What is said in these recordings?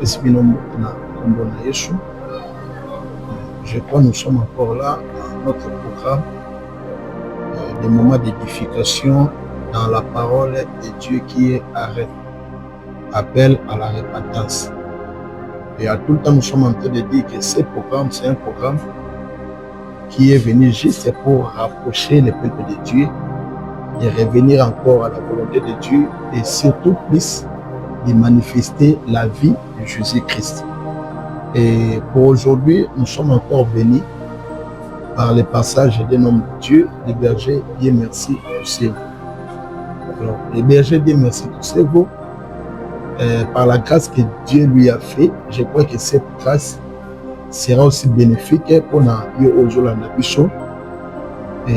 Je crois que nous sommes encore là dans notre programme des moments d'édification dans la parole de Dieu qui est appel à la repentance. Et à tout le temps, nous sommes en train de dire que ce programme, c'est un programme qui est venu juste pour rapprocher le peuple de Dieu, de revenir encore à la volonté de Dieu et surtout plus de manifester la vie de Jésus-Christ. Et pour aujourd'hui, nous sommes encore bénis par le passage d'un homme de Dieu, le berger Dieu merci tous vous. Alors, le berger Dieu merci tous vous, par la grâce que Dieu lui a fait, je crois que cette grâce sera aussi bénéfique pour nous aujourd'hui dans la bichon. Et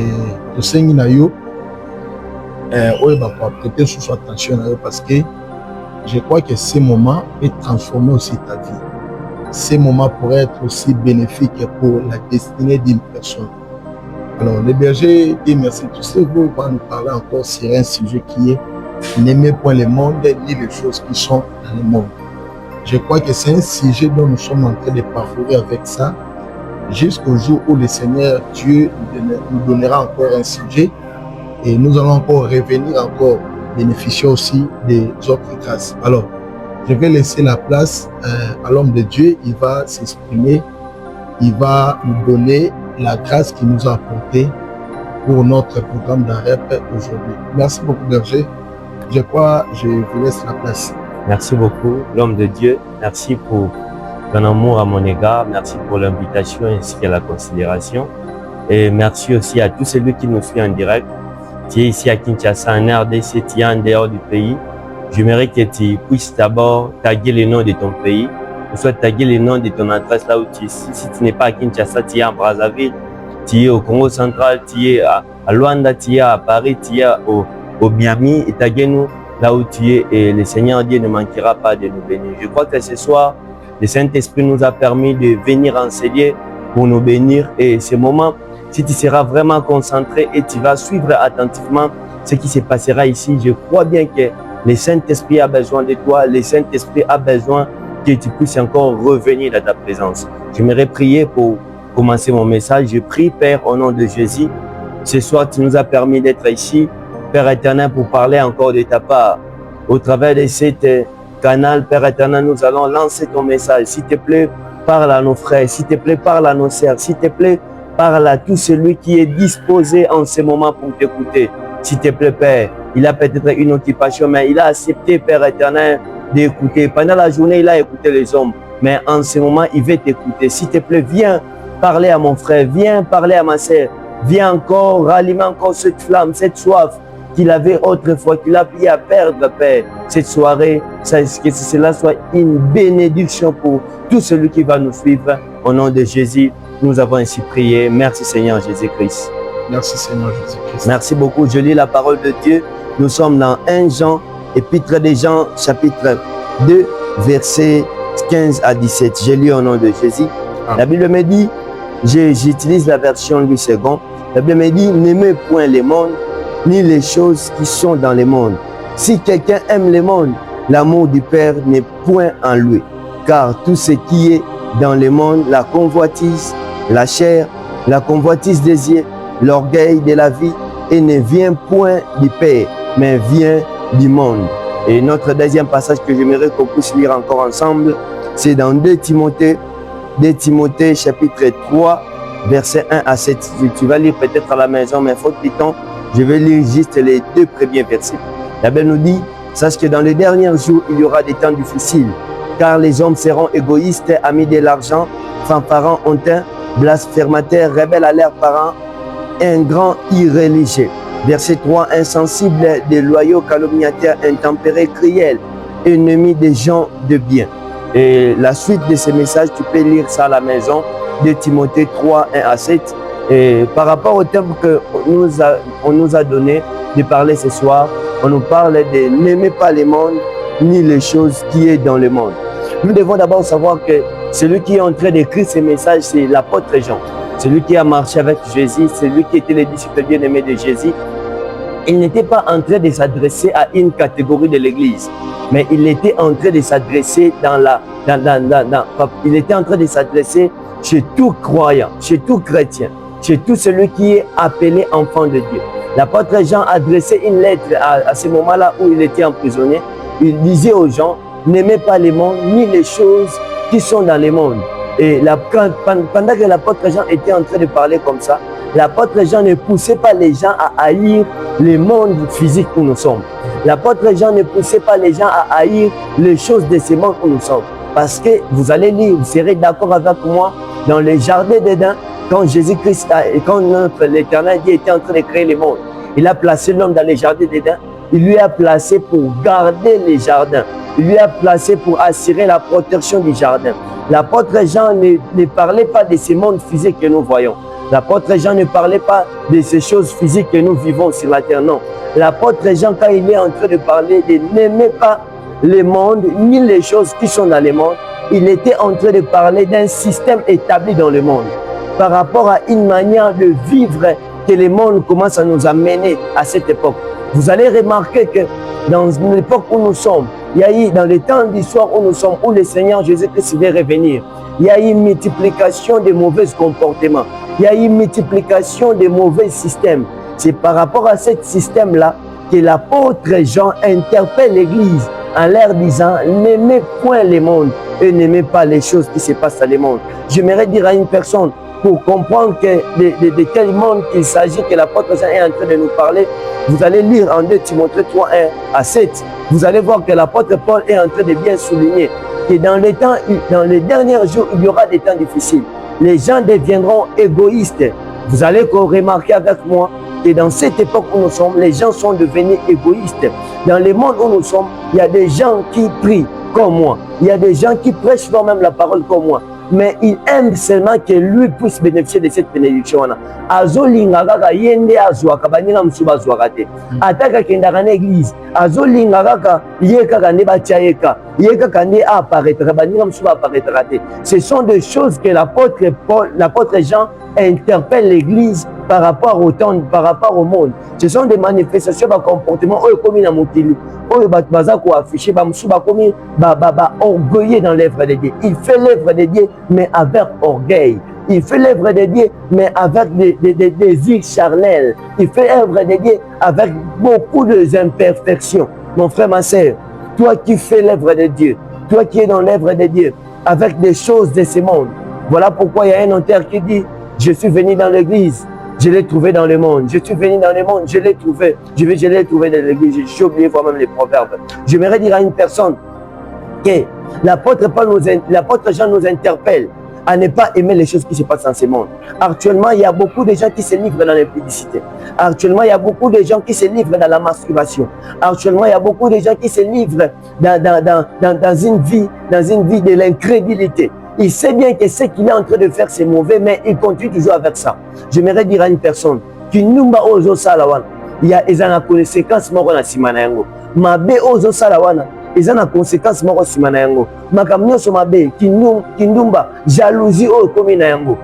le Seigneur n'a eu, on va prêter sous attention parce que je crois que ce moment est transformé aussi ta vie. Ce moment pourrait être aussi bénéfique pour la destinée d'une personne. Alors, le berger dit merci tous vous, va nous parler encore sur un sujet qui est n'aimez point le monde ni les choses qui sont dans le monde. Je crois que c'est un sujet dont nous sommes en train de parcourir avec ça jusqu'au jour où le Seigneur Dieu nous donnera encore un sujet et nous allons encore revenir encore bénéficier aussi des autres grâces. Alors, je vais laisser la place à l'homme de Dieu. Il va s'exprimer. Il va nous donner la grâce qu'il nous a apportée pour notre programme d'AREP aujourd'hui. Merci beaucoup, berger. Je crois que je vous laisse la place. Merci beaucoup, l'homme de Dieu. Merci pour ton amour à mon égard. Merci pour l'invitation ainsi qu'à la considération. Et merci aussi à tous celui qui nous suit en direct. Tu es ici à Kinshasa, en RDC, tu es en dehors du pays. J'aimerais que tu puisses d'abord taguer le nom de ton pays, ou soit taguer le nom de ton adresse là où tu es. Si tu n'es pas à Kinshasa, tu es en Brazzaville, tu es au Congo central, tu es à Luanda, tu es à Paris, tu es au Miami, et taguez-nous là où tu es et le Seigneur Dieu ne manquera pas de nous bénir. Je crois que ce soir, le Saint-Esprit nous a permis de venir enseigner pour nous bénir et ce moment, si tu seras vraiment concentré et tu vas suivre attentivement ce qui se passera ici, je crois bien que le Saint-Esprit a besoin de toi, le Saint-Esprit a besoin que tu puisses encore revenir dans ta présence. J'aimerais prier pour commencer mon message. Je prie, Père, au nom de Jésus. Ce soir, tu nous as permis d'être ici, Père éternel, pour parler encore de ta part. Au travers de cet canal, Père éternel, nous allons lancer ton message. S'il te plaît, parle à nos frères. S'il te plaît, parle à nos sœurs. S'il te plaît, parle à tout celui qui est disposé en ce moment pour t'écouter. S'il te plaît, Père, il a peut-être une occupation, mais il a accepté, Père éternel, d'écouter. Pendant la journée, il a écouté les hommes, mais en ce moment, il veut t'écouter. S'il te plaît, viens parler à mon frère, viens parler à ma sœur, viens encore rallumer encore cette flamme, cette soif qu'il avait autrefois, qu'il a pu à perdre, Père. Cette soirée, que cela soit une bénédiction pour tout celui qui va nous suivre. Au nom de Jésus, nous avons ainsi prié. Merci Seigneur Jésus-Christ. Merci Seigneur Jésus-Christ. Merci beaucoup. Je lis la parole de Dieu. Nous sommes dans 1 Jean, épître de Jean, chapitre 2, versets 15 à 17. Je lis au nom de Jésus. La Bible me dit, j'utilise la version Louis II. La Bible me dit, n'aimez point le monde, ni les choses qui sont dans le monde. Si quelqu'un aime le monde, l'amour du Père n'est point en lui. Car tout ce qui est dans le monde, la convoitise, la chair, la convoitise des yeux, l'orgueil de la vie, et ne vient point du Père, mais vient du monde. Et notre deuxième passage que j'aimerais qu'on puisse lire encore ensemble, c'est dans 2 Timothée chapitre 3, versets 1 à 7. Tu vas lire peut-être à la maison, mais faute du temps, je vais lire juste les 2 premiers versets. La Bible nous dit, sache que dans les derniers jours, il y aura des temps difficiles, car les hommes seront égoïstes, amis de l'argent, fanfarons, hontins, blasphémateurs, rebelles à leurs parents, ingrats, irréligieux. Verset 3, insensibles, déloyaux, calomniateurs, intempérés, cruels, ennemis des gens de bien. Et la suite de ce message, tu peux lire ça à la maison, de Timothée 3, 1 à 7. Et par rapport au thème qu'on nous a donné de parler ce soir, on nous parle de n'aimez pas le monde, ni les choses qui est dans le monde. Nous devons d'abord savoir que celui qui est en train d'écrire ce message, c'est l'apôtre Jean. Celui qui a marché avec Jésus, celui qui était le disciple bien-aimé de Jésus. Il n'était pas en train de s'adresser à une catégorie de l'Église, mais il était en train de s'adresser dans il était en train de s'adresser chez tout croyant, chez tout chrétien, chez tout celui qui est appelé enfant de Dieu. L'apôtre Jean adressait une lettre à ce moment-là où il était emprisonné. Il disait aux gens, n'aimez pas le monde ni les choses qui sont dans le monde. Et pendant que l'apôtre Jean était en train de parler comme ça, l'apôtre Jean ne poussait pas les gens à haïr le monde physique où nous sommes. L'apôtre Jean ne poussait pas les gens à haïr les choses de ce monde où nous sommes. Parce que vous allez lire, vous serez d'accord avec moi, dans le jardin d'Éden, quand Jésus-Christ, quand l'Éternel Dieu était en train de créer le monde, il a placé l'homme dans le jardin d'Éden, il lui a placé pour garder les jardins, il lui a placé pour assurer la protection du jardin. L'apôtre Jean ne parlait pas de ce monde physique que nous voyons. L'apôtre Jean ne parlait pas de ces choses physiques que nous vivons sur la terre, non. L'apôtre Jean, quand il est en train de parler de n'aimer pas le monde, ni les choses qui sont dans le monde, il était en train de parler d'un système établi dans le monde, par rapport à une manière de vivre que le monde commence à nous amener à cette époque. Vous allez remarquer que dans l'époque où nous sommes, il y a eu, dans les temps d'histoire où nous sommes, où le Seigneur Jésus-Christ va revenir, il y a eu une multiplication de mauvais comportements, il y a eu une multiplication de mauvais systèmes. C'est par rapport à ce système-là que l'apôtre Jean interpelle l'Église en leur disant « N'aimez point le monde et n'aimez pas les choses qui se passent dans le monde. » J'aimerais dire à une personne, pour comprendre de quel monde il s'agit, que l'apôtre Jean est en train de nous parler, vous allez lire en 2 Timothée 3, 1 à 7. Vous allez voir que l'apôtre Paul est en train de bien souligner que dans les derniers jours, il y aura des temps difficiles. Les gens deviendront égoïstes. Vous allez remarquer avec moi que dans cette époque où nous sommes, les gens sont devenus égoïstes. Dans le monde où nous sommes, il y a des gens qui prient comme moi. Il y a des gens qui prêchent même la parole comme moi. Mais il aime seulement que lui puisse bénéficier de cette bénédiction. Azolinga kaka yende azwaka baninga musuba azwaka te. Ataka kendaka na église. Azolinga kaka yeka ne batiaeka. Yeka kande apparaîtra baninga musuba apparaîtra te. Ce sont des choses que l'apôtre Jean interpelle l'église par rapport au temps, par rapport au monde. Ce sont des manifestations de comportement comme na mokili. Affiché orgueilleux dans l'œuvre de Dieu. Il fait l'œuvre de Dieu, mais avec orgueil. Il fait l'œuvre de Dieu, mais avec des désirs charnels. Il fait l'œuvre de Dieu avec beaucoup d'imperfections. Mon frère, ma soeur, toi qui fais l'œuvre de Dieu, toi qui es dans l'œuvre de Dieu, avec des choses de ce monde. Voilà pourquoi il y a un auteur qui dit, je suis venu dans l'église. Je l'ai trouvé dans le monde. Je suis venu dans le monde, je l'ai trouvé. Je l'ai trouvé dans l'église. J'ai oublié moi-même les proverbes. J'aimerais dire à une personne que l'apôtre Jean nous interpelle à ne pas aimer les choses qui se passent dans ce monde. Actuellement, il y a beaucoup de gens qui se livrent dans l'impudicité. Actuellement, il y a beaucoup de gens qui se livrent dans la masturbation. Actuellement, il y a beaucoup de gens qui se livrent dans une vie de l'incrédulité. Il sait bien que ce qu'il est en train de faire, c'est mauvais, mais il continue toujours avec ça. J'aimerais dire à une personne qui numba ozo salawana, il y a des conséquences moko na simana yango. Mabe ozo salawana, il y a des conséquences moko simana yango. Makamnyo so mabe kindumba jalousie o komi na yango.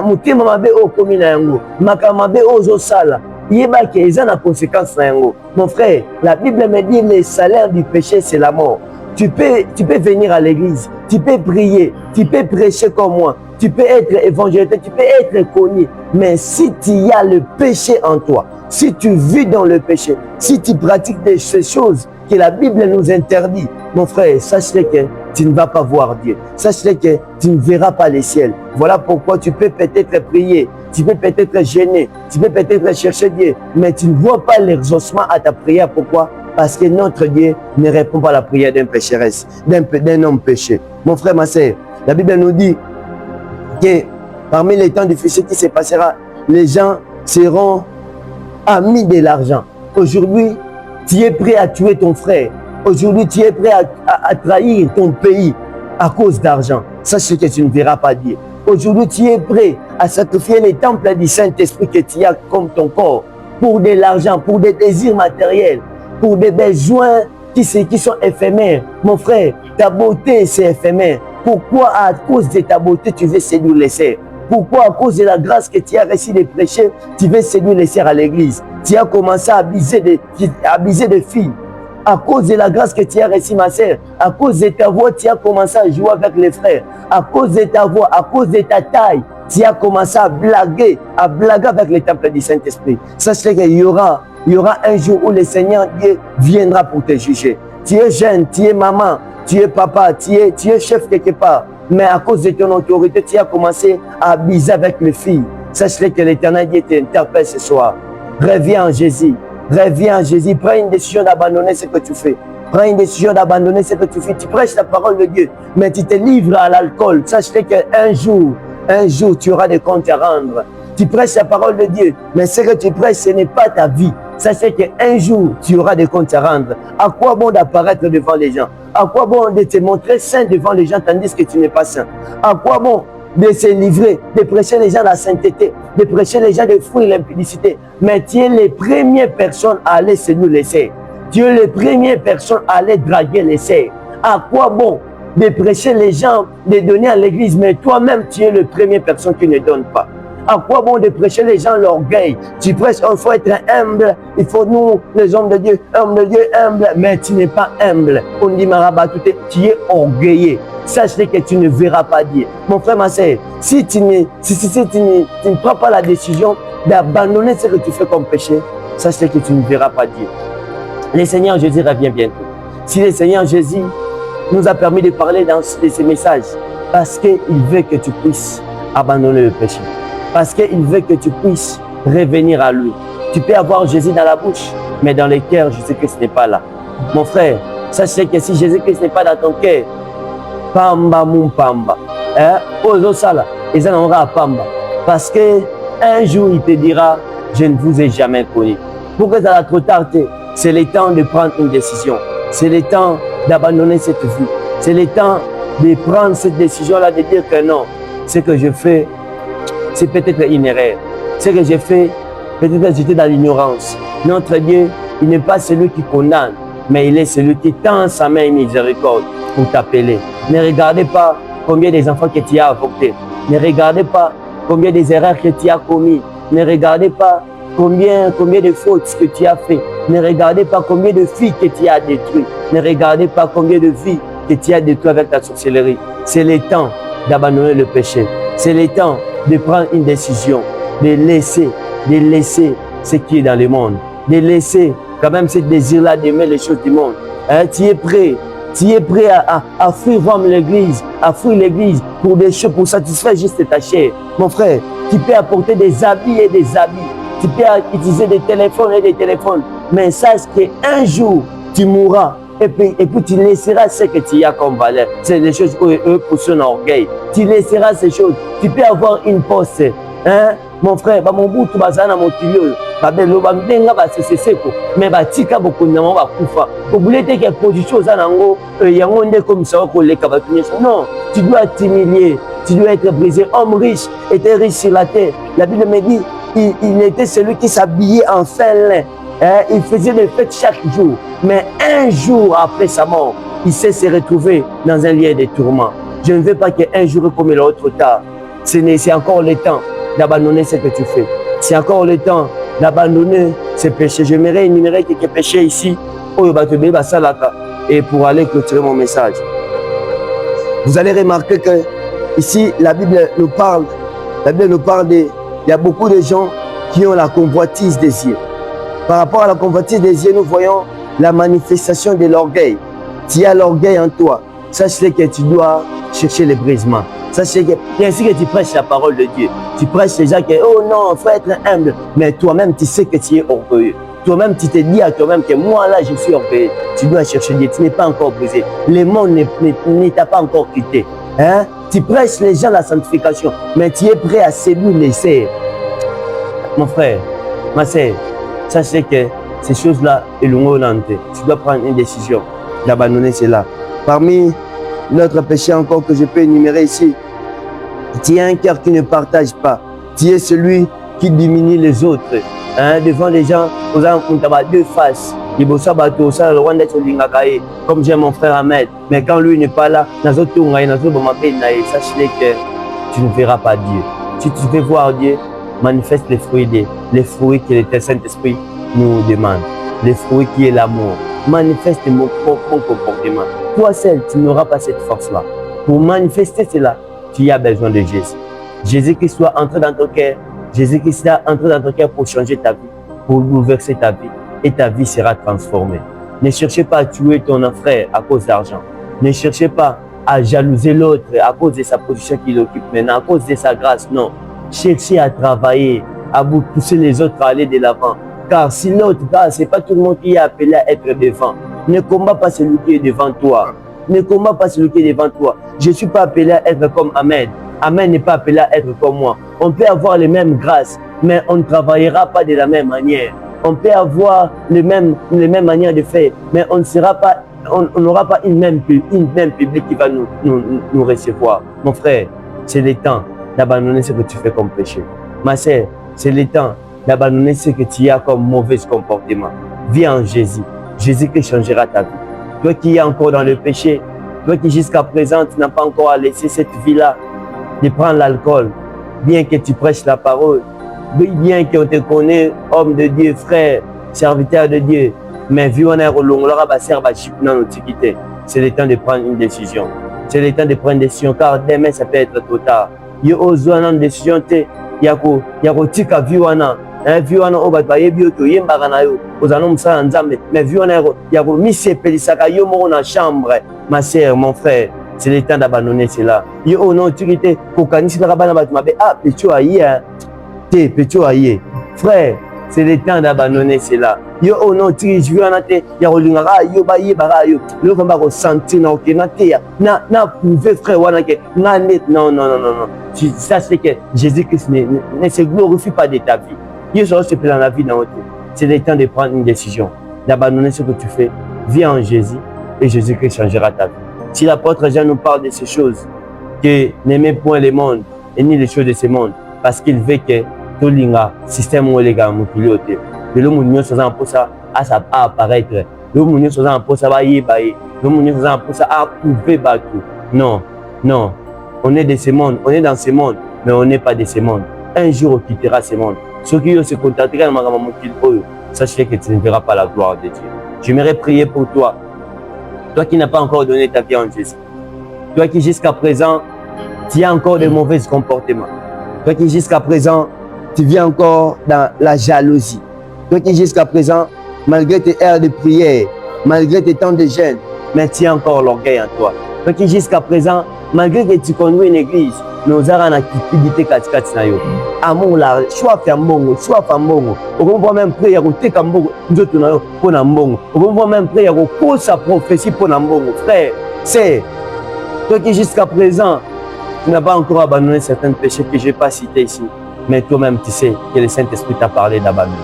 Mutima mabe o komi na yango. Makamabe ozo sala. Yeba que il y a des conséquences na yango. Mon frère, la Bible me dit le salaire du péché c'est la mort. Tu peux venir à l'église, tu peux prier, tu peux prêcher comme moi, tu peux être évangéliste, tu peux être connu. Mais si tu y as le péché en toi, si tu vis dans le péché, si tu pratiques ces choses que la Bible nous interdit, mon frère, sache-le que tu ne vas pas voir Dieu. Sache-le que tu ne verras pas le ciel. Voilà pourquoi tu peux peut-être prier, tu peux peut-être gêner, tu peux peut-être chercher Dieu, mais tu ne vois pas l'exaucement à ta prière. Pourquoi? Parce que notre Dieu ne répond pas à la prière d'un pécheresse, d'un homme péché. Mon frère, ma soeur, la Bible nous dit que parmi les temps difficiles qui se passera, les gens seront amis de l'argent. Aujourd'hui, tu es prêt à tuer ton frère. Aujourd'hui, tu es prêt à trahir ton pays à cause d'argent. Sache que tu ne verras pas Dieu. Aujourd'hui, tu es prêt à sacrifier les temples du Saint-Esprit que tu as comme ton corps pour de l'argent, pour des désirs matériels, pour des besoins qui sont éphémères. Mon frère, ta beauté, c'est éphémère. Pourquoi à cause de ta beauté, tu veux séduire les sœurs? Pourquoi à cause de la grâce que tu as reçue de prêcher, tu veux séduire les sœurs à l'église? Tu as commencé à abuser de filles, À cause de la grâce que tu as reçue, ma sœur, à cause de ta voix, tu as commencé à jouer avec les frères. À cause de ta voix, à cause de ta taille, tu as commencé à blaguer avec le temple du Saint-Esprit. Sache qu'il y aura un jour où le Seigneur Dieu viendra pour te juger. Tu es jeune, tu es maman, tu es papa, tu es chef quelque part. Mais à cause de ton autorité, tu as commencé à abuser avec les filles. Sache que l'Éternel Dieu t'interpelle ce soir. Reviens en Jésus. Reviens en Jésus. Prends une décision d'abandonner ce que tu fais. Prends une décision d'abandonner ce que tu fais. Tu prêches la parole de Dieu, mais tu te livres à l'alcool. Sache qu'un jour, tu auras des comptes à rendre. Tu prêches la parole de Dieu, mais ce que tu prêches, ce n'est pas ta vie. Sachez qu'un jour, tu auras des comptes à rendre. À quoi bon d'apparaître devant les gens? À quoi bon de te montrer saint devant les gens tandis que tu n'es pas saint? À quoi bon de se livrer, de prêcher les gens la sainteté, de prêcher les gens de fuir l'impudicité? Mais tu es les premières personnes à aller se nous laisser. Tu es les premières personnes à aller draguer les serfs. À quoi bon de prêcher les gens, de donner à l'église, mais toi-même, tu es la première personne qui ne donne pas? À quoi bon de prêcher les gens l'orgueil? Tu prêches, il faut être humble, il faut nous, les hommes de Dieu, humble, mais tu n'es pas humble. On dit Marabatouté, tu es orgueilleux. Sache que tu ne verras pas Dieu. Mon frère, ma soeur, si tu ne prends pas la décision d'abandonner ce que tu fais comme péché, sache que tu ne verras pas Dieu. Le Seigneur Jésus revient bientôt. Si le Seigneur Jésus nous a permis de parler dans ces messages, parce qu'il veut que tu puisses abandonner le péché. Parce qu'il veut que tu puisses revenir à lui. Tu peux avoir Jésus dans la bouche, mais dans le cœur, Jésus-Christ n'est pas là. Mon frère, sachez que si Jésus-Christ n'est pas dans ton cœur, pamba mon pamba. Ozo sala, et ça n'aura pamba. Parce qu'un jour, il te dira, je ne vous ai jamais connu. Pourquoi ça va trop tarder? C'est le temps de prendre une décision. C'est le temps d'abandonner cette vie. C'est le temps de prendre cette décision-là, de dire que non, ce que je fais, c'est peut-être une erreur. Ce que j'ai fait, peut-être j'étais dans l'ignorance. Notre Dieu, il n'est pas celui qui condamne, mais il est celui qui tend sa main miséricorde pour t'appeler. Ne regardez pas combien des enfants que tu as avortés. Ne regardez pas combien des erreurs que tu as commises. Ne regardez pas combien de fautes que tu as fait. Ne regardez pas combien de filles que tu as détruites. Ne regardez pas combien de vies que tu as détruites avec ta sorcellerie. C'est le temps d'abandonner le péché. C'est le temps de prendre une décision, de laisser ce qui est dans le monde, de laisser quand même ce désir-là d'aimer les choses du monde. Tu es prêt à fuir l'église, pour satisfaire juste ta chair. Mon frère, tu peux apporter des habits et des habits, tu peux utiliser des téléphones et des téléphones, mais sache qu'un jour, tu mourras. Et puis tu laisseras ce que tu as comme valeur. C'est des choses où eux pour son orgueil. Tu laisseras ces choses. Tu peux avoir une poste. Mon frère, mon bout, tu vas dans mon tuyau. Mais tika beaucoup de gens kufa. Vous voulez que position ça nango, comme ça non, tu dois t'humilier, tu dois être brisé. Homme riche était riche sur la terre. La Bible me dit, il était celui qui s'habillait en fin lin. Il faisait des fêtes chaque jour, mais un jour après sa mort, il sait se retrouver dans un lieu de tourment. Je ne veux pas qu'un jour comme l'autre tard. C'est encore le temps d'abandonner ce que tu fais. C'est encore le temps d'abandonner ces péchés. J'aimerais énumérer quelques péchés ici, et pour aller clôturer mon message. Vous allez remarquer que ici, la Bible nous parle il y a beaucoup de gens qui ont la convoitise des yeux. Par rapport à la convoitise des yeux, nous voyons la manifestation de l'orgueil. Tu as l'orgueil en toi. Sache que tu dois chercher le brisement. Sache que bien sûr que tu prêches la parole de Dieu. Tu prêches les gens qui oh non, il faut être humble. Mais toi-même, tu sais que tu es orgueilleux. Toi-même, tu te dis à toi-même que moi là, je suis orgueilleux. Tu dois chercher Dieu. Tu n'es pas encore brisé. Le monde ne t'a pas encore quitté. Tu prêches les gens la sanctification, mais tu es prêt à séduire les serfs. Mon frère, ma sœur, sachez que ces choses-là, tu dois prendre une décision d'abandonner cela. Parmi notre péché encore que je peux énumérer ici, tu es un cœur qui ne partage pas. Tu es celui qui diminue les autres. Devant les gens, nous avons deux faces. Comme j'ai mon frère Ahmed, mais quand lui n'est pas là, sachez que tu ne verras pas Dieu. Si tu veux voir Dieu, manifeste les fruits que le Saint-Esprit nous demande. Les fruits qui est l'amour, manifeste mon comportement. Toi seul, tu n'auras pas cette force-là. Pour manifester cela, tu as besoin de Jésus. Jésus-Christ soit entré dans ton cœur. Jésus-Christ soit entré dans ton cœur pour changer ta vie, pour bouleverser ta vie, et ta vie sera transformée. Ne cherchez pas à tuer ton frère à cause d'argent. Ne cherchez pas à jalouser l'autre à cause de sa position qu'il occupe maintenant, à cause de sa grâce. Non. Cherchez à travailler, à vous pousser les autres à aller de l'avant. Car si l'autre grâce, ce n'est pas tout le monde qui est appelé à être devant. Ne combat pas celui qui est devant toi. Ne combat pas celui qui est devant toi. Je ne suis pas appelé à être comme Ahmed. Ahmed n'est pas appelé à être comme moi. On peut avoir les mêmes grâces, mais on ne travaillera pas de la même manière. On peut avoir les mêmes manières de faire, mais on ne sera pas, on n'aura pas une même public qui va nous recevoir. Mon frère, c'est le temps d'abandonner ce que tu fais comme péché. Ma sœur, c'est le temps d'abandonner ce que tu as comme mauvais comportement. Viens en Jésus. Jésus qui changera ta vie. Toi qui es encore dans le péché, toi qui jusqu'à présent tu n'as pas encore laissé cette vie-là de prendre l'alcool, bien que tu prêches la parole, bien qu'on te connaît, homme de Dieu, frère, serviteur de Dieu, mais vu on est au long, c'est le temps de prendre une décision. C'est le temps de prendre une décision, car demain ça peut être trop tard. Il y a une décision, il y a tika viwana, viwana obat baye bioto yembara na yo, ozano msala nzambe, mais viwana il y a mise pelisaka yo mo na chambre, ma sœur, mon frère. C'est le temps d'abandonner cela. Il y a une autorité kokanisi na bana bat mabe ah pecho aye. Frère, c'est le temps d'abandonner cela. Yo non tu je viens naté ya rolingara yo ba ye bara yo le va ko sentir na ok naté na prouver frère wana ke na net non tu saches que Jésus-Christ ne se glorifie pas de ta vie. Dieu sera se dans la vie dans votre. C'est le temps de prendre une décision, d'abandonner ce que tu fais. Viens en Jésus et Jésus-Christ changera ta vie. Si l'apôtre Jean nous parle de ces choses, que n'aimez point le monde et ni les choses de ce monde, parce qu'il veut que tout le système où les gars motivés de l'homme union faisant pour ça à apparaître, l'homme union faisant pour ça va y bailler, l'homme union faisant pour ça à prouver battu. Non, on est de ce monde, on est dans ce monde, mais on n'est pas de ce monde. Un jour on quittera ce monde. Ceux qui se contenteront de mon sachez que tu ne verras pas la gloire de Dieu. J'aimerais prier pour toi. Toi qui n'as pas encore donné ta vie en Jésus. Toi qui jusqu'à présent, tu as encore de mauvais comportements. Toi qui jusqu'à présent, tu vis encore dans la jalousie. Toi qui jusqu'à présent, malgré tes heures de prière, malgré tes temps de jeûne, mais tu as encore l'orgueil en toi. Toi qui jusqu'à présent, malgré que tu conduis une église, nous avons une cupidité katikati na yo. Amour la, choix à mbongo. On va même prier à côté comme mbongo, nous autres na yo pour na mbongo. On va même prier à pour sa prophétie pour na mbongo. Frère, c'est toi qui jusqu'à présent, tu n'as pas encore abandonné certains péchés que je n'ai pas cités ici, mais toi-même tu sais que le Saint-Esprit t'a parlé d'abandonner.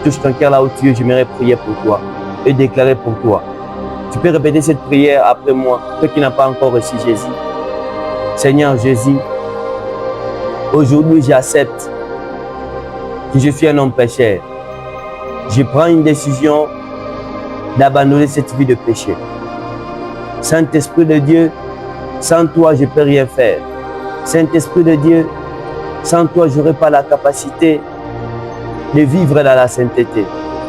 Touche ton cœur là où tu es, j'aimerais prier pour toi et déclarer pour toi. Tu peux répéter cette prière après moi, toi qui n'as pas encore reçu Jésus. Seigneur Jésus, aujourd'hui j'accepte que je suis un homme pécheur. Je prends une décision d'abandonner cette vie de péché. Saint-Esprit de Dieu, sans toi je ne peux rien faire. Saint-Esprit de Dieu, sans toi je n'aurai pas la capacité de vivre dans la sainteté.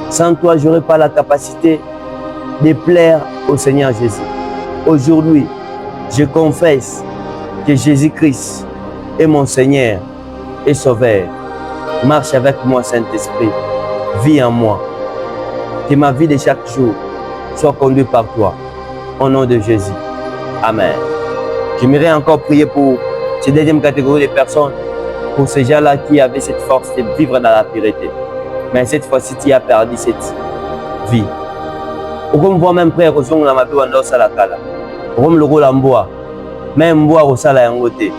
Sans toi je n'aurai pas la capacité de plaire au Seigneur Jésus. Aujourd'hui, je confesse que Jésus-Christ est mon Seigneur et Sauveur. Marche avec moi, Saint-Esprit. Vis en moi. Que ma vie de chaque jour soit conduite par toi. Au nom de Jésus. Amen. J'aimerais encore prier pour cette deuxième catégorie de personnes, pour ces gens-là qui avaient cette force de vivre dans la pureté. Mais cette fois-ci, tu as perdu cette vie. Comme moi même frère, je suis dans ma vie, je suis dans la cala. Comme le rôle en bois. Même bois au sala yangote.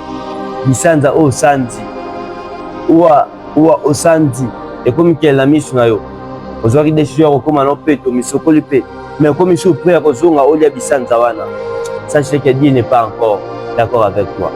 Bisanza au sandi. Oua au sandi. Et comme qu'elle a mis sur yo. Aujourd'hui des choses comme un peto misokoli pe. Mais comme je suis prêt à kozonga olia bisanza wana. Sachez que Dieu n'est pas encore d'accord avec toi.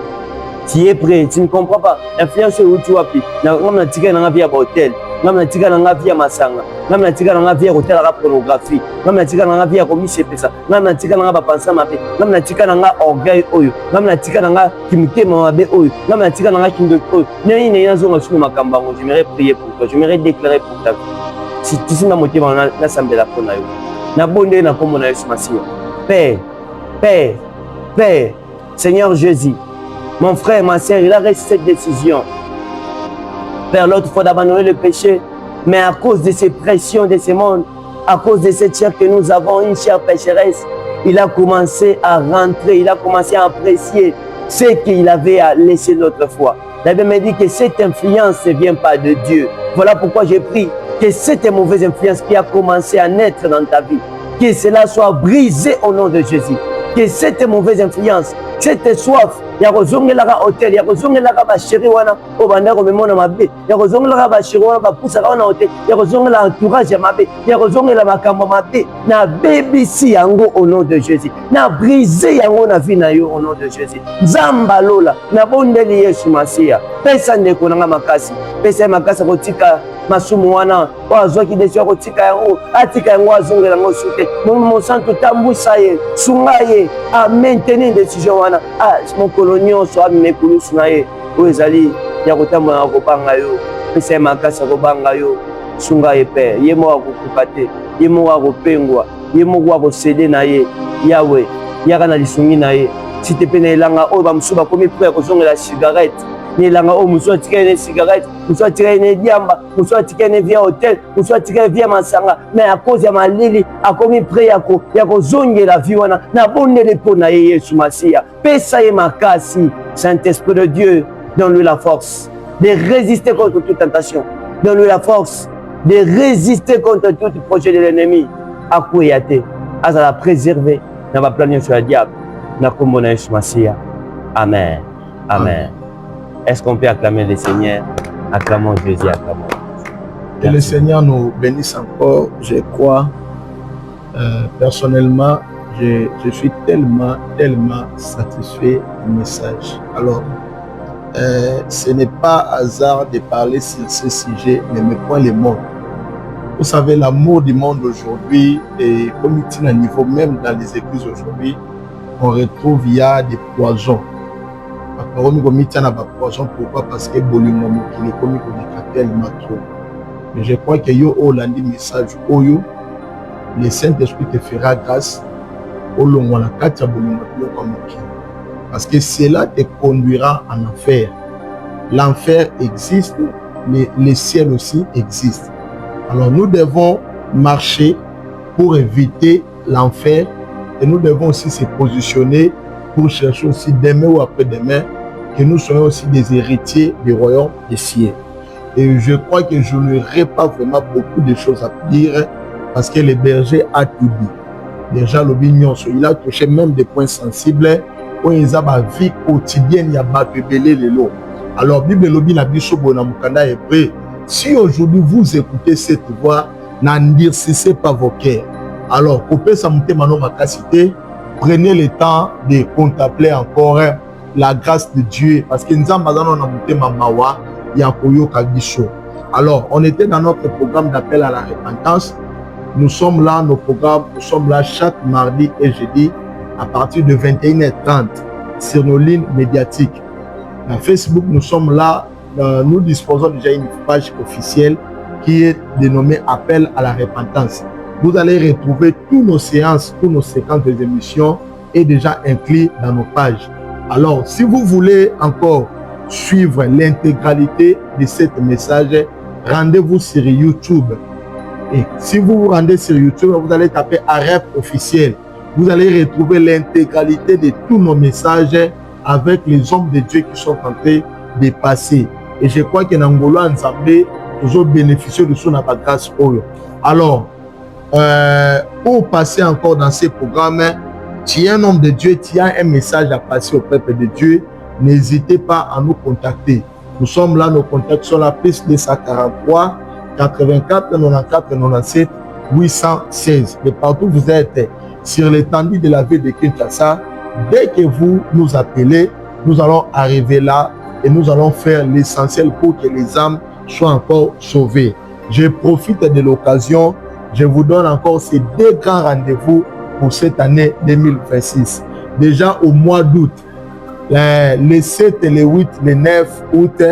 Tu es prêt, tu ne comprends pas. Influence où tu as pris. Na tika na vie à hôtel. Na tika na vie à masanga. Na tika na vie à hôtel à pornographie. Na tika na vie à commission pesa. Na tika na ba pensa mabe. Na tika na orgueil oyo. Na tika na kimikema mabe oyo. Na tika na kindo oyo. Nini yanzo sur makamba j'aimerais prier pour toi. J'aimerais déclarer pour ta vie. Si tu es dans motivé na sambela pour na yo. Na bonde na kombo na Yesu Masia. Père, Père, Père, Seigneur Jésus, mon frère, ma sœur, il a reçu cette décision. Père, l'autre fois d'abandonner le péché, mais à cause de ces pressions de ce monde, à cause de cette chair que nous avons, une chair pécheresse, il a commencé à rentrer, il a commencé à apprécier ce qu'il avait à laisser l'autre fois. La Bible me dit que cette influence ne vient pas de Dieu. Voilà pourquoi j'ai pris que cette mauvaise influence qui a commencé à naître dans ta vie, que cela soit brisé au nom de Jésus. Que cette mauvaise influence, cette soif, ya kozongelaka hôtel, ya kozongelaka basheri wana obanda komemona mabe, ya kozongelaka basheri wana bapusaka wana hôtel, ya kozongela entourage ya mabe, ya kozongela makambo mabe, na bebisi yango au nom de Jésus, na brise yango na vie na yo au nom de Jésus. Nzamba lola na bondeli Yesu Masia, pesa ndeko nanga makasi, pesa makasi kotika masumu wana wazwaki desi ya kotika yango, atika yango azongela yango sute, Mon santo tambwisa ye, sunga ye, a maintenir décision wana, mokolo nyonso amekulusu na ye, oyo ezali ya kotambola na kobanga yo, pesa ye makasi ya kobanga yo, sunga ye Père, ye moko akokufa te, ye moko akopengwa, ye moko akosede na ye, Yawe, yaka na lisungi na ye, site pe na elanga oyo bamosusu bakomi prêt kozongela cigarette, nilanga o muso atikane ne cigarette, muso atikane ne diamba, muso atikane via hôtel, muso atikane via masanga, mais à cause ya malili akomi prêt ya kozongela vie wana na bondele pona ye Yesu Masia. Pesa ye makasi, Saint-Esprit de Dieu, donne-lui la force de résister contre toute tentation, donne-lui la force de résister contre tout projet de l'ennemi. Akouyate, azala préserver na ba plan sur le diable, na kombo na Yesu Masia. Amen. Amen. Est-ce qu'on peut acclamer le Seigneur? Acclamons Jésus, acclamons. Que le Seigneur nous bénisse encore. Je crois, personnellement, je suis tellement satisfait du message. Alors, ce n'est pas hasard de parler sur ce sujet, mais me point les mots. Vous savez, l'amour du monde aujourd'hui, et comme il est à niveau même dans les églises aujourd'hui, on retrouve il y a des poisons. Pourquoi? Parce que mais je crois que yo olandi message oyo le Saint-Esprit te fera grâce parce que cela te conduira en enfer. L'enfer existe, mais le ciel aussi existe. Alors nous devons marcher pour éviter l'enfer et nous devons aussi se positionner pour chercher aussi demain ou après-demain que nous soyons aussi des héritiers du royaume des cieux. Et je crois que je n'aurai pas vraiment beaucoup de choses à dire parce que le berger a tout dit. Déjà, il a touché même des points sensibles où il a ma vie quotidienne, il y a battu les lots. Alors, Bible lobi na biso bona mukanda hébreu. Si aujourd'hui vous écoutez cette voix, n'endurcissez pas vos cœurs. Alors, coupez sa montée mano makasité. Prenez le temps de contempler encore la grâce de Dieu parce que nous avons alors, on était dans notre programme d'appel à la repentance. Nous sommes là, nos programmes, nous sommes là chaque mardi et jeudi à partir de 21h30 sur nos lignes médiatiques. Dans Facebook, nous sommes là, nous disposons déjà d'une page officielle qui est dénommée Appel à la repentance. Vous allez retrouver toutes nos séances, toutes nos séquences des émissions est déjà inclus dans nos pages. Alors, si vous voulez encore suivre l'intégralité de ce message, rendez-vous sur YouTube. Et si vous vous rendez sur YouTube, vous allez taper AREP officiel. Vous allez retrouver l'intégralité de tous nos messages avec les hommes de Dieu qui sont en train de passer. Et je crois que Nangolo Nzambe, toujours bénéficier de son grâce. Alors, pour passer encore dans ces programmes, tu es un homme de Dieu, tu as un message à passer au peuple de Dieu, n'hésitez pas à nous contacter. Nous sommes là, nos contacts sont là, plus 243 84 94 97 816. Et partout vous êtes sur l'étendue de la ville de Kinshasa, dès que vous nous appelez, nous allons arriver là et nous allons faire l'essentiel pour que les âmes soient encore sauvées. Je profite de l'occasion, je vous donne encore ces deux grands rendez-vous pour cette année 2026. Déjà au mois d'août, le 7, le 8, le 9 août,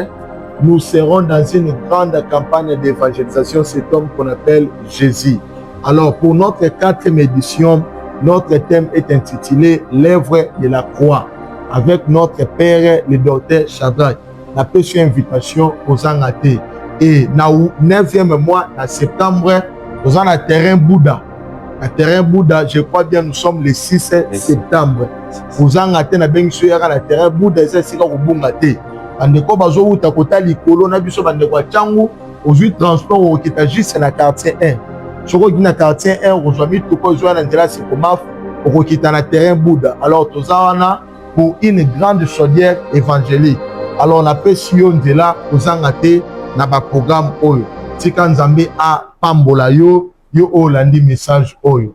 nous serons dans une grande campagne d'évangélisation, cet homme qu'on appelle Jésus. Alors, pour notre 4e édition, notre thème est intitulé « L'œuvre de la croix » avec notre père, le docteur Shadrach. On a reçu une invitation aux Angaté. Et dans le 9e mois, en septembre, nous avons un terrain Bouddha. Un terrain Bouddha, je crois bien, nous sommes le 6 septembre. Aux Angaté, nous avons un terrain Bouddha, c'est ce qu'on a fait. On a fait un côté likolo, on a fait un transport au juste dans le quartier 1. Si on est dans le quartier 1, on a mis tout le monde au terrain Bouddha. Alors, nous avons pour une grande chaudière évangélique. Alors, on a fait Sion de là, aux Angaté, dans le programme Oyo. Si quand Nzambe a Pambola yo, yo landi message Oyo.